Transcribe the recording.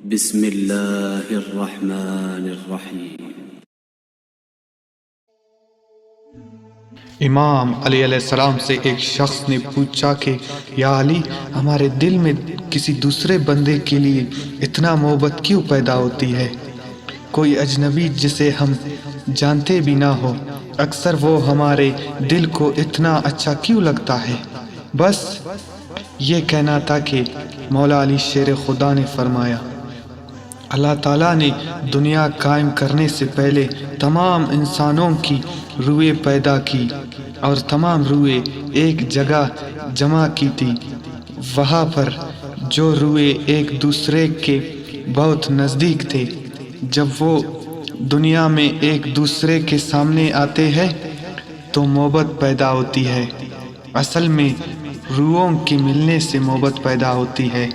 بسم اللہ الرحمن الرحیم۔ امام علی علیہ السلام سے ایک شخص نے پوچھا کہ یا علی، ہمارے دل میں کسی دوسرے بندے کے لیے اتنا محبت کیوں پیدا ہوتی ہے؟ کوئی اجنبی جسے ہم جانتے بھی نہ ہو، اکثر وہ ہمارے دل کو اتنا اچھا کیوں لگتا ہے؟ بس یہ کہنا تھا کہ مولا علی شیر خدا نے فرمایا، اللہ تعالیٰ نے دنیا قائم کرنے سے پہلے تمام انسانوں کی روحیں پیدا کی اور تمام روحیں ایک جگہ جمع کی تھی۔ وہاں پر جو روحیں ایک دوسرے کے بہت نزدیک تھے، جب وہ دنیا میں ایک دوسرے کے سامنے آتے ہیں تو محبت پیدا ہوتی ہے۔ اصل میں روحوں کے ملنے سے محبت پیدا ہوتی ہے۔